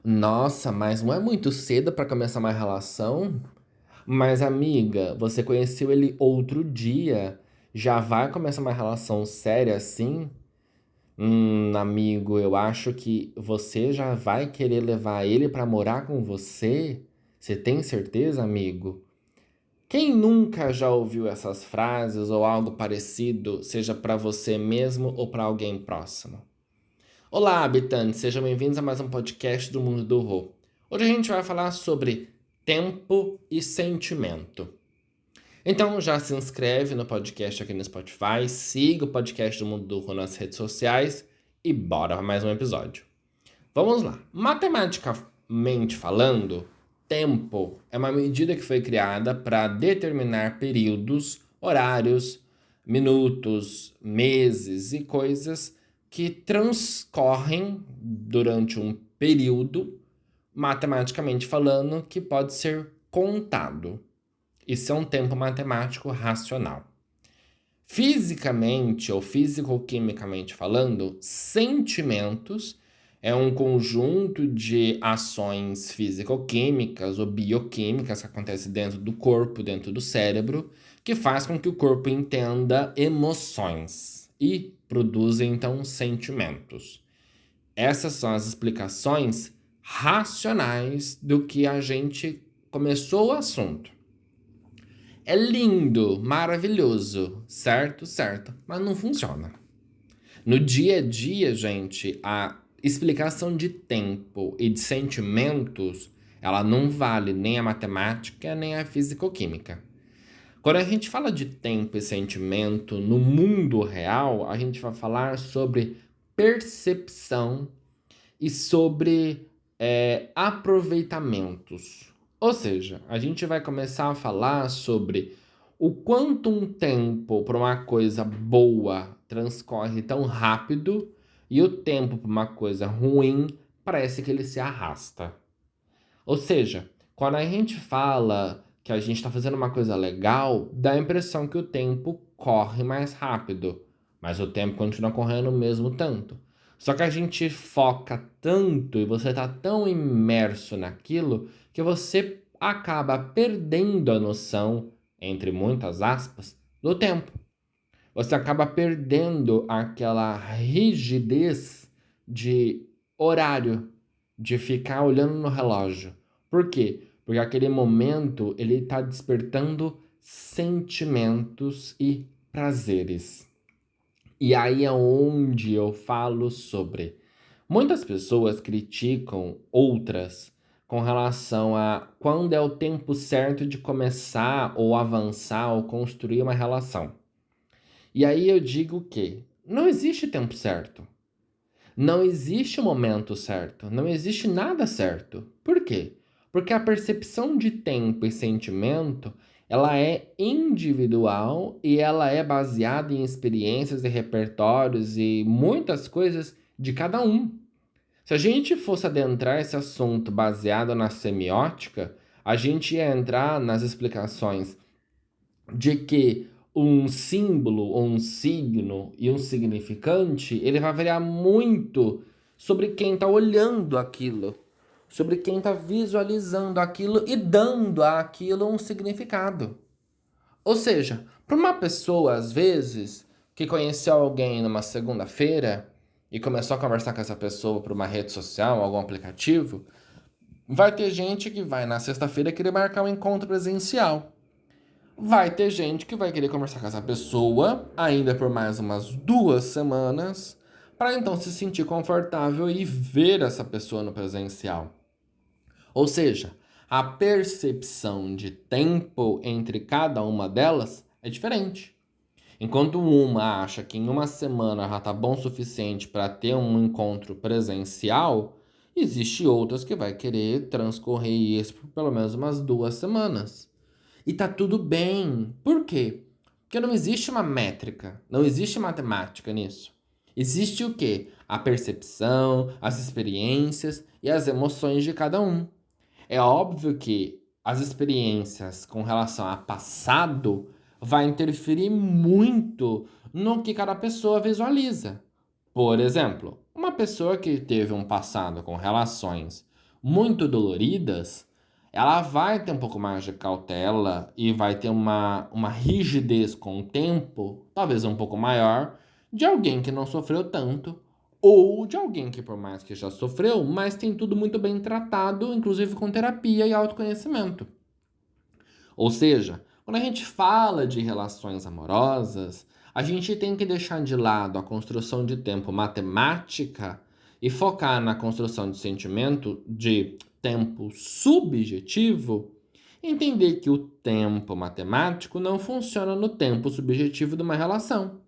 Nossa, mas não é muito cedo pra começar uma relação? Mas, amiga, você conheceu ele outro dia. Já vai começar uma relação séria assim? Amigo, eu acho que você já vai querer levar ele pra morar com você? Você tem certeza, amigo? Quem nunca já ouviu essas frases ou algo parecido, seja pra você mesmo ou pra alguém próximo? Olá, habitantes, sejam bem-vindos a mais um podcast do Mundo do Rô. Hoje a gente vai falar sobre tempo e sentimento. Então já se inscreve no podcast aqui no Spotify, siga o podcast do Mundo do Rô nas redes sociais e bora para mais um episódio. Vamos lá. Matematicamente falando, tempo é uma medida que foi criada para determinar períodos, horários, minutos, meses e coisas que transcorrem durante um período, matematicamente falando, que pode ser contado. Isso é um tempo matemático racional. Fisicamente ou físico-quimicamente falando, sentimentos é um conjunto de ações físico-químicas ou bioquímicas que acontece dentro do corpo, dentro do cérebro, que faz com que o corpo entenda emoções e produza então sentimentos. Essas são as explicações racionais do que a gente começou o assunto. É lindo, maravilhoso, certo? Certo, mas não funciona. No dia a dia, gente, a explicação de tempo e de sentimentos, ela não vale nem a matemática nem a fisicoquímica. Quando a gente fala de tempo e sentimento no mundo real, a gente vai falar sobre percepção e sobre aproveitamentos. Ou seja, a gente vai começar a falar sobre o quanto um tempo para uma coisa boa transcorre tão rápido e o tempo para uma coisa ruim parece que ele se arrasta. Ou seja, quando a gente fala que a gente está fazendo uma coisa legal, dá a impressão que o tempo corre mais rápido, mas o tempo continua correndo o mesmo tanto. Só que a gente foca tanto e você está tão imerso naquilo que você acaba perdendo a noção, entre muitas aspas, do tempo. Você acaba perdendo aquela rigidez de horário, de ficar olhando no relógio. Por quê? Porque aquele momento ele está despertando sentimentos e prazeres. E aí é onde eu falo sobre. Muitas pessoas criticam outras com relação a quando é o tempo certo de começar ou avançar ou construir uma relação. E aí eu digo que não existe tempo certo. Não existe momento certo. Não existe nada certo. Por quê? Porque a percepção de tempo e sentimento, ela é individual e ela é baseada em experiências e repertórios e muitas coisas de cada um. Se a gente fosse adentrar esse assunto baseado na semiótica, a gente ia entrar nas explicações de que um símbolo ou um signo e um significante, ele vai variar muito sobre quem está olhando aquilo, sobre quem está visualizando aquilo e dando àquilo um significado. Ou seja, para uma pessoa, às vezes, que conheceu alguém numa segunda-feira e começou a conversar com essa pessoa por uma rede social, algum aplicativo, vai ter gente que vai na sexta-feira querer marcar um encontro presencial. Vai ter gente que vai querer conversar com essa pessoa ainda por mais umas 2 semanas, para então se sentir confortável e ver essa pessoa no presencial. Ou seja, a percepção de tempo entre cada uma delas é diferente. Enquanto uma acha que em uma semana já está bom o suficiente para ter um encontro presencial, existe outras que vai querer transcorrer isso por pelo menos umas 2 semanas. E tá tudo bem. Por quê? Porque não existe uma métrica, não existe matemática nisso. Existe o quê? A percepção, as experiências e as emoções de cada um. É óbvio que as experiências com relação a passado vai interferir muito no que cada pessoa visualiza. Por exemplo, uma pessoa que teve um passado com relações muito doloridas, ela vai ter um pouco mais de cautela e vai ter uma rigidez com o tempo, talvez um pouco maior, de alguém que não sofreu tanto, ou de alguém que, por mais que já sofreu, mas tem tudo muito bem tratado, inclusive com terapia e autoconhecimento. Ou seja, quando a gente fala de relações amorosas, a gente tem que deixar de lado a construção de tempo matemática e focar na construção de sentimento de tempo subjetivo, e entender que o tempo matemático não funciona no tempo subjetivo de uma relação.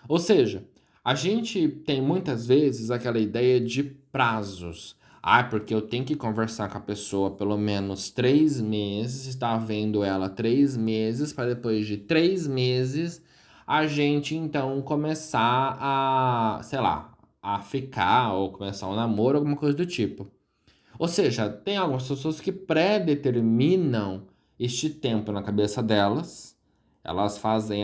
Ou seja, a gente tem muitas vezes aquela ideia de prazos. Ah, porque eu tenho que conversar com a pessoa pelo menos 3 meses, estar vendo ela 3 meses, para depois de 3 meses a gente então começar a, sei lá, a ficar ou começar um namoro, alguma coisa do tipo. Ou seja, tem algumas pessoas que pré-determinam este tempo na cabeça delas, elas fazem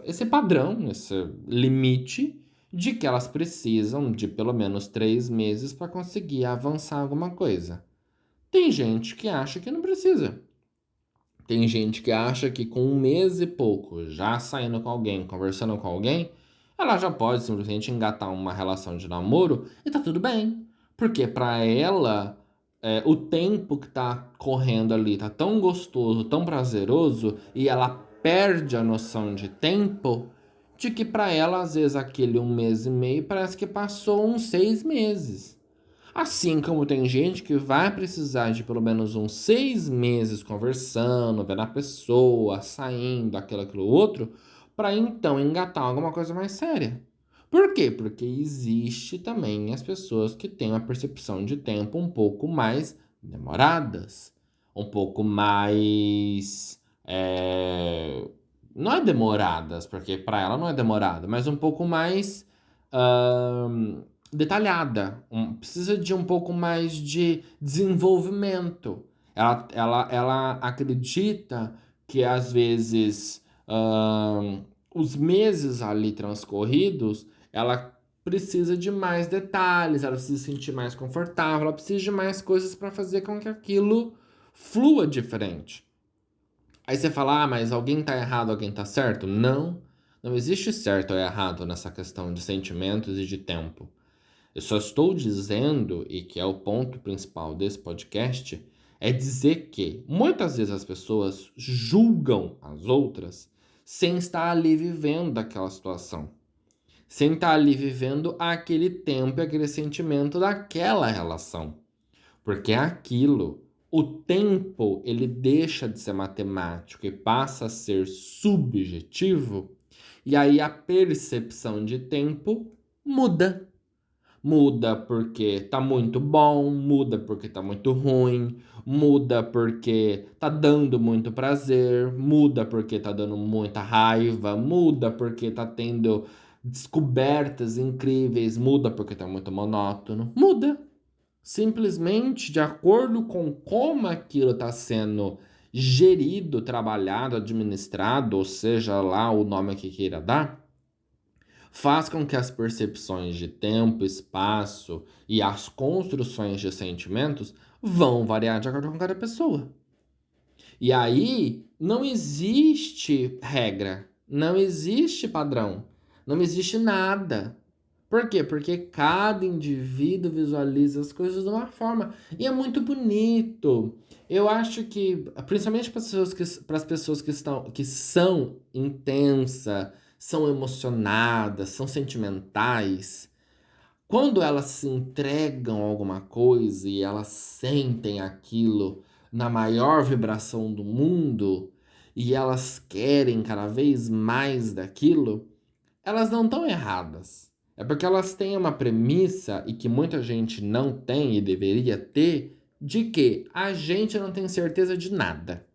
esse padrão, esse limite de que elas precisam de pelo menos 3 meses para conseguir avançar alguma coisa. Tem gente que acha que não precisa. Tem gente que acha que com 1 mês e pouco, já saindo com alguém, conversando com alguém, ela já pode simplesmente engatar uma relação de namoro e tá tudo bem. Porque para ela, o tempo que tá correndo ali tá tão gostoso, tão prazeroso, e ela perde a noção de tempo, de que para ela, às vezes, aquele 1 mês e meio parece que passou uns 6 meses. Assim como tem gente que vai precisar de pelo menos uns 6 meses conversando, vendo a pessoa, saindo, aquilo, outro, para então engatar alguma coisa mais séria. Por quê? Porque existe também as pessoas que têm uma percepção de tempo um pouco mais demoradas, um pouco mais. Não é demoradas, porque para ela não é demorada, mas um pouco mais detalhada, precisa de um pouco mais de desenvolvimento. Ela acredita que às vezes os meses ali transcorridos, ela precisa de mais detalhes, ela precisa se sentir mais confortável, ela precisa de mais coisas para fazer com que aquilo flua diferente. Aí você fala, mas alguém tá errado, alguém tá certo? Não, não existe certo ou errado nessa questão de sentimentos e de tempo. Eu só estou dizendo, e que é o ponto principal desse podcast, é dizer que muitas vezes as pessoas julgam as outras sem estar ali vivendo aquela situação, sem estar ali vivendo aquele tempo e aquele sentimento daquela relação. Porque aquilo, o tempo, ele deixa de ser matemático e passa a ser subjetivo, e aí a percepção de tempo muda. Muda porque tá muito bom, muda porque tá muito ruim, muda porque tá dando muito prazer, muda porque tá dando muita raiva, muda porque tá tendo descobertas incríveis, muda porque tá muito monótono, muda. Simplesmente de acordo com como aquilo está sendo gerido, trabalhado, administrado, ou seja lá o nome que queira dar, faz com que as percepções de tempo, espaço e as construções de sentimentos vão variar de acordo com cada pessoa. E aí não existe regra, não existe padrão, não existe nada. Por quê? Porque cada indivíduo visualiza as coisas de uma forma. E é muito bonito. Eu acho que, principalmente para as pessoas que são intensas, são emocionadas, são sentimentais, quando elas se entregam a alguma coisa e elas sentem aquilo na maior vibração do mundo e elas querem cada vez mais daquilo, elas não estão erradas. É porque elas têm uma premissa e que muita gente não tem e deveria ter, de que a gente não tem certeza de nada.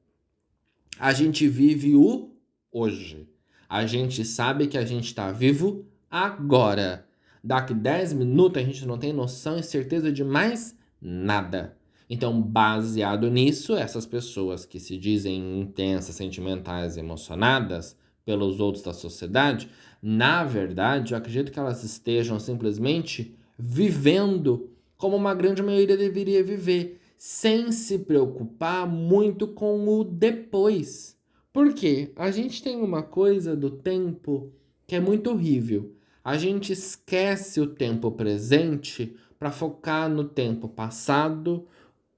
A gente vive o hoje. A gente sabe que a gente está vivo agora. Daqui 10 minutos a gente não tem noção e certeza de mais nada. Então, baseado nisso, essas pessoas que se dizem intensas, sentimentais, emocionadas pelos outros da sociedade, na verdade, eu acredito que elas estejam simplesmente vivendo como uma grande maioria deveria viver, sem se preocupar muito com o depois. Por quê? A gente tem uma coisa do tempo que é muito horrível. A gente esquece o tempo presente para focar no tempo passado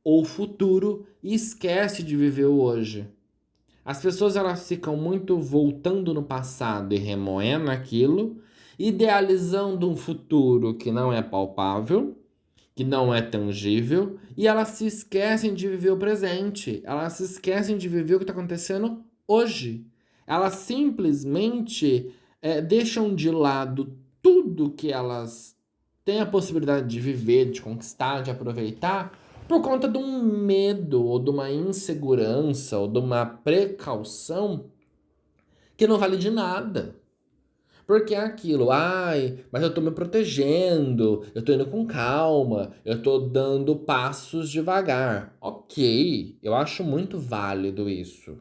ou futuro e esquece de viver o hoje. As pessoas elas ficam muito voltando no passado e remoendo aquilo, idealizando um futuro que não é palpável, que não é tangível, e elas se esquecem de viver o presente. Elas se esquecem de viver o que está acontecendo hoje. Elas simplesmente deixam de lado tudo que elas têm a possibilidade de viver, de conquistar, de aproveitar, por conta de um medo, ou de uma insegurança, ou de uma precaução que não vale de nada. Porque é aquilo, ai, mas eu tô me protegendo, eu tô indo com calma, eu tô dando passos devagar. Ok, eu acho muito válido isso.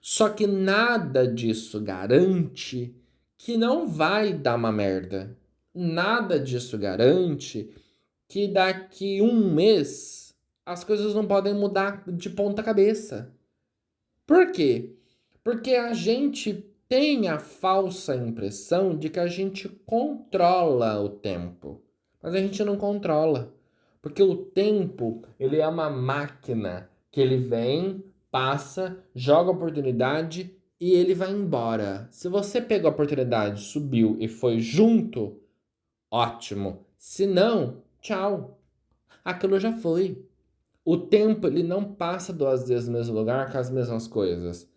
Só que nada disso garante que não vai dar uma merda. Nada disso garante que daqui um mês as coisas não podem mudar de ponta cabeça. Por quê? Porque a gente tem a falsa impressão de que a gente controla o tempo. Mas a gente não controla. Porque o tempo, ele é uma máquina que ele vem, passa, joga a oportunidade e ele vai embora. Se você pegou a oportunidade, subiu e foi junto, ótimo. Se não, tchau. Aquilo já foi. O tempo, ele não passa duas vezes no mesmo lugar com as mesmas coisas.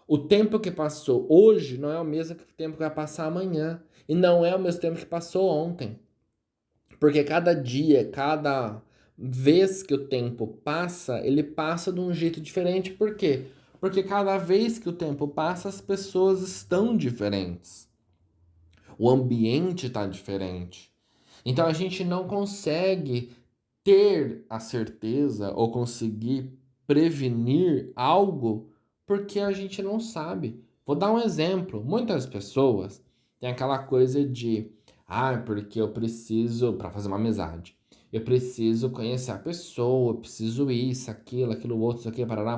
O tempo que passou hoje não é o mesmo tempo que vai passar amanhã. E não é o mesmo tempo que passou ontem. Porque cada dia, cada vez que o tempo passa, ele passa de um jeito diferente. Por quê? Porque cada vez que o tempo passa, as pessoas estão diferentes. O ambiente está diferente. Então a gente não consegue ter a certeza ou conseguir prevenir algo porque a gente não sabe. Vou dar um exemplo. Muitas pessoas têm aquela coisa de, porque eu preciso, para fazer uma amizade, eu preciso conhecer a pessoa, eu preciso isso, aquilo outro, isso aqui, parará,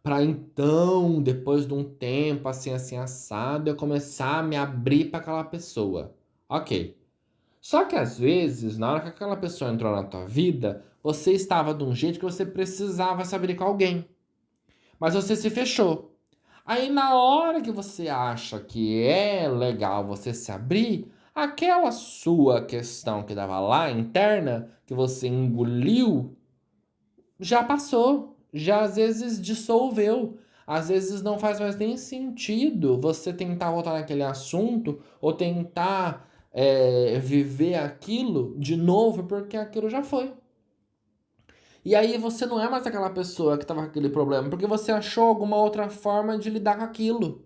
para então, depois de um tempo assim, assim, assado, eu começar a me abrir para aquela pessoa. Ok. Só que às vezes, na hora que aquela pessoa entrou na tua vida, você estava de um jeito que você precisava se abrir com alguém. Mas você se fechou. Aí na hora que você acha que é legal você se abrir, aquela sua questão que dava lá, interna, que você engoliu, já passou. Já às vezes dissolveu. Às vezes não faz mais nem sentido você tentar voltar naquele assunto ou tentar viver aquilo de novo, porque aquilo já foi. E aí você não é mais aquela pessoa que estava com aquele problema, porque você achou alguma outra forma de lidar com aquilo.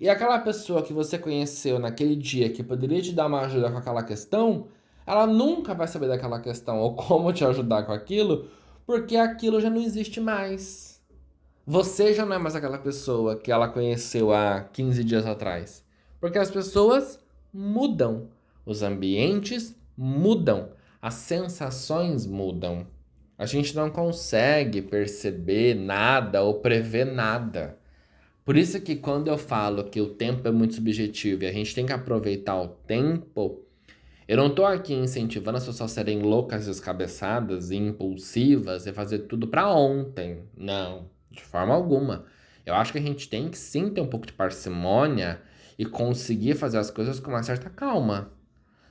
E aquela pessoa que você conheceu naquele dia que poderia te dar uma ajuda com aquela questão, ela nunca vai saber daquela questão ou como te ajudar com aquilo, porque aquilo já não existe mais. Você já não é mais aquela pessoa que ela conheceu há 15 dias atrás. Porque as pessoas mudam, os ambientes mudam, as sensações mudam. A gente não consegue perceber nada ou prever nada. Por isso que quando eu falo que o tempo é muito subjetivo e a gente tem que aproveitar o tempo, eu não tô aqui incentivando as pessoas a serem loucas, descabeçadas e impulsivas e fazer tudo pra ontem. Não, de forma alguma. Eu acho que a gente tem que sim ter um pouco de parcimônia e conseguir fazer as coisas com uma certa calma.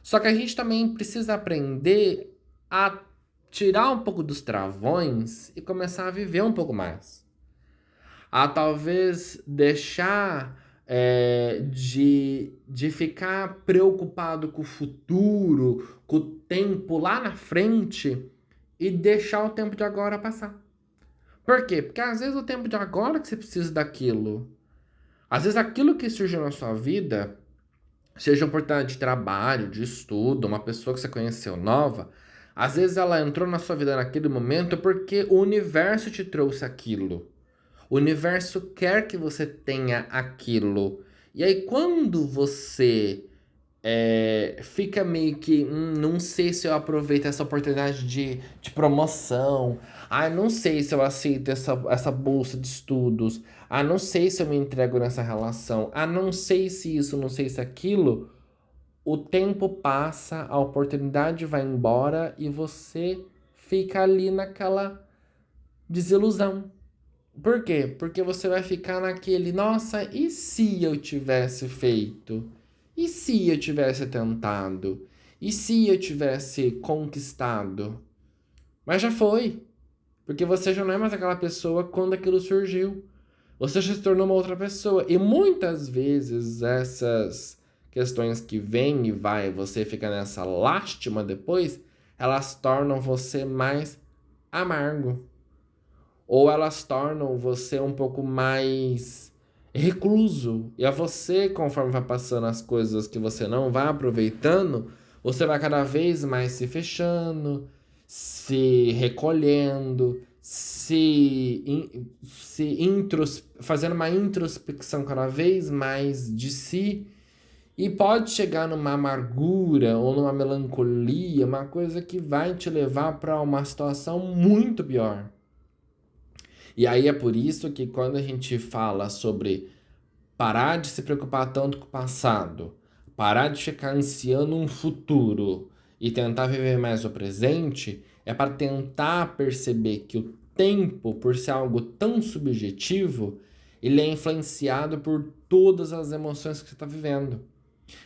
Só que a gente também precisa aprender a tirar um pouco dos travões e começar a viver um pouco mais. A talvez deixar de ficar preocupado com o futuro, com o tempo lá na frente e deixar o tempo de agora passar. Por quê? Porque às vezes o tempo de agora que você precisa daquilo. Às vezes aquilo que surgiu na sua vida, seja uma oportunidade de trabalho, de estudo, uma pessoa que você conheceu nova, às vezes ela entrou na sua vida naquele momento porque o universo te trouxe aquilo. O universo quer que você tenha aquilo. E aí, quando você fica meio que, não sei se eu aproveito essa oportunidade de promoção. Ah, não sei se eu aceito essa bolsa de estudos. Ah, não sei se eu me entrego nessa relação. Ah, não sei se isso, não sei se aquilo. O tempo passa, a oportunidade vai embora e você fica ali naquela desilusão. Por quê? Porque você vai ficar naquele, nossa, e se eu tivesse feito? E se eu tivesse tentado? E se eu tivesse conquistado? Mas já foi, porque você já não é mais aquela pessoa quando aquilo surgiu. Você já se tornou uma outra pessoa. E muitas vezes essas questões que vêm e vai, você fica nessa lástima depois, elas tornam você mais amargo. Ou elas tornam você um pouco mais recluso. E a você, conforme vai passando as coisas que você não vai aproveitando, você vai cada vez mais se fechando, se recolhendo, fazendo uma introspecção cada vez mais de si. E pode chegar numa amargura ou numa melancolia, uma coisa que vai te levar para uma situação muito pior. E aí é por isso que quando a gente fala sobre parar de se preocupar tanto com o passado, parar de ficar ansiando um futuro e tentar viver mais o presente, é para tentar perceber que o tempo, por ser algo tão subjetivo, ele é influenciado por todas as emoções que você está vivendo.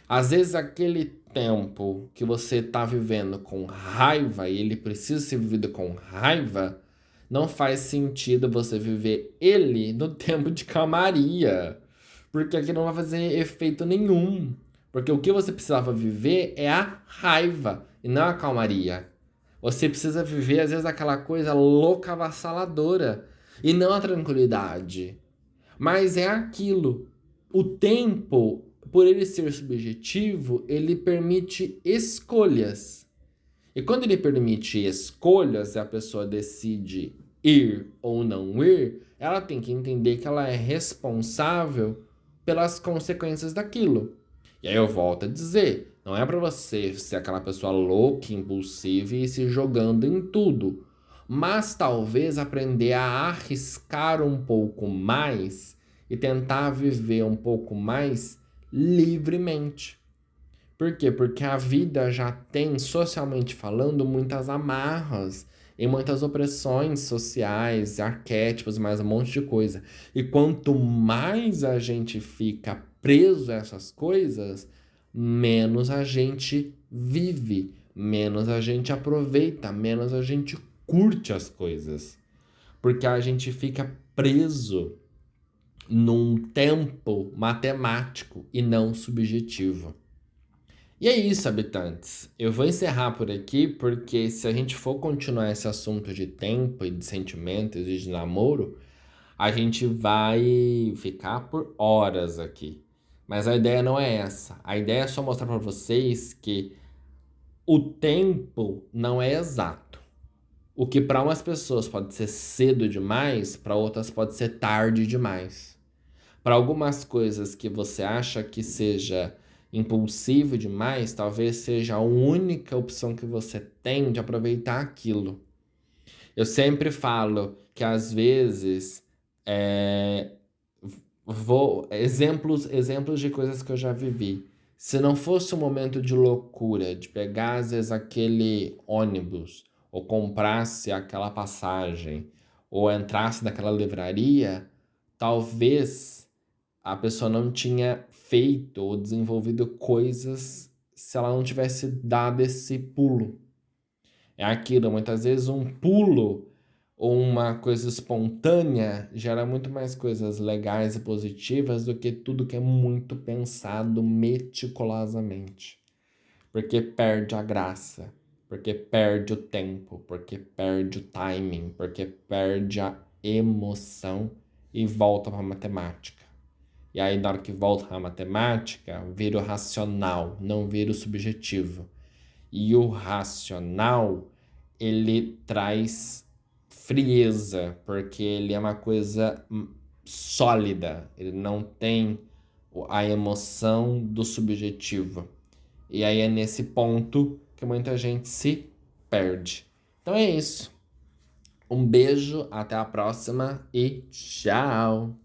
Às vezes aquele tempo que você está vivendo com raiva e ele precisa ser vivido com raiva, não faz sentido você viver ele no tempo de calmaria, porque aqui não vai fazer efeito nenhum. Porque o que você precisava viver é a raiva e não a calmaria. Você precisa viver, às vezes, aquela coisa louca, avassaladora e não a tranquilidade. Mas é aquilo. O tempo, por ele ser subjetivo, ele permite escolhas. E quando ele permite escolhas e a pessoa decide ir ou não ir, ela tem que entender que ela é responsável pelas consequências daquilo. E aí eu volto a dizer, não é para você ser aquela pessoa louca, impulsiva e se jogando em tudo, mas talvez aprender a arriscar um pouco mais e tentar viver um pouco mais livremente. Por quê? Porque a vida já tem, socialmente falando, muitas amarras e muitas opressões sociais, arquétipos, mais um monte de coisa. E quanto mais a gente fica preso a essas coisas, menos a gente vive, menos a gente aproveita, menos a gente curte as coisas. Porque a gente fica preso num tempo matemático e não subjetivo. E é isso, habitantes. Eu vou encerrar por aqui porque se a gente for continuar esse assunto de tempo e de sentimentos e de namoro, a gente vai ficar por horas aqui. Mas a ideia não é essa. A ideia é só mostrar para vocês que o tempo não é exato. O que para umas pessoas pode ser cedo demais, para outras pode ser tarde demais. Para algumas coisas que você acha que seja impulsivo demais, talvez seja a única opção que você tem de aproveitar aquilo. Eu sempre falo que às vezes exemplos de coisas que eu já vivi. Se não fosse um momento de loucura, de pegar às vezes aquele ônibus, ou comprasse aquela passagem, ou entrasse naquela livraria, talvez a pessoa não tinha feito ou desenvolvido coisas se ela não tivesse dado esse pulo. É aquilo, muitas vezes um pulo ou uma coisa espontânea gera muito mais coisas legais e positivas do que tudo que é muito pensado meticulosamente. Porque perde a graça, porque perde o tempo, porque perde o timing, porque perde a emoção e volta para a matemática. E aí, na hora que volta a matemática, vira o racional, não vira o subjetivo. E o racional, ele traz frieza, porque ele é uma coisa sólida, ele não tem a emoção do subjetivo. E aí é nesse ponto que muita gente se perde. Então é isso. Um beijo, até a próxima e tchau!